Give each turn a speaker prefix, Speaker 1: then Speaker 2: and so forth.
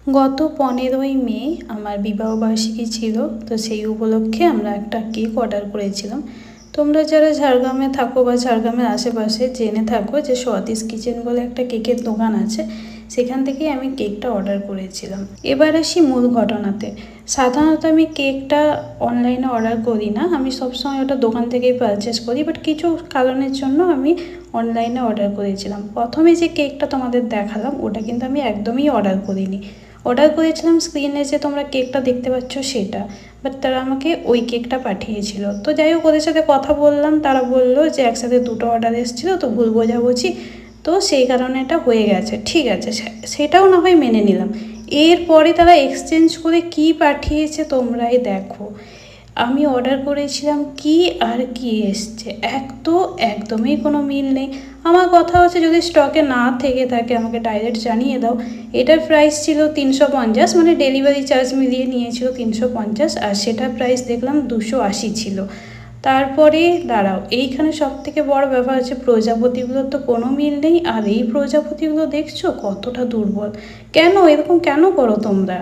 Speaker 1: গত 15ই মে আমার বিবাহবার্ষিকী ছিল, তো সেই উপলক্ষে আমরা একটা কেক অর্ডার করেছিলাম। তোমরা যারা ঝাড়গ্রামে থাকো বা ঝাড়গ্রামের আশেপাশে জেনে থাকো যে স্বাদিস কিচেন বলে একটা কেকের দোকান আছে, সেখান থেকেই আমি কেকটা অর্ডার করেছিলাম। এবার আসি মূল ঘটনাতে। সাধারণত আমি কেকটা অনলাইনে অর্ডার করি না, আমি সবসময় ওটা দোকান থেকেই পারচেস করি, বাট কিছু কারণের জন্য আমি অনলাইনে অর্ডার করেছিলাম। প্রথমে যে কেকটা তোমাদের দেখালাম ওটা কিন্তু আমি একদমই অর্ডার করিনি। অর্ডার করেছিলাম স্ক্রিনে যে তোমরা কেকটা দেখতে পাচ্ছ সেটা, বাট তারা আমাকে ওই কেকটা পাঠিয়েছিল। তো যাই হোক, ওদের সাথে কথা বললাম, তারা বললো যে একসাথে দুটো অর্ডার এসেছিলো তো ভুল বোঝাবুঝি, তো সেই কারণে এটা হয়ে গেছে। ঠিক আছে, সেটাও না হয় মেনে নিলাম। এরপরে তারা এক্সচেঞ্জ করে কি পাঠিয়েছে তোমরাই দেখো। আমি অর্ডার করেছিলাম কি আর কি এসছে, একদমই কোনো মিল নেই। আমার কথা হচ্ছে যদি স্টকে না থেকে থাকে আমাকে ডাইরেক্ট জানিয়ে দাও। এটার প্রাইস ছিল 350, মানে ডেলিভারি চার্জ মিলিয়ে নিয়েছিল 350, আর সেটার প্রাইস দেখলাম 280 ছিল। তারপরে দাঁড়াও, এইখানে সব থেকে বড় ব্যাপার হচ্ছে প্রজাপতিগুলোর তো কোনো মিল নেই, আর এই প্রজাপতিগুলো দেখছো কতটা দুর্বল। কেন এরকম কেন করো তোমরা?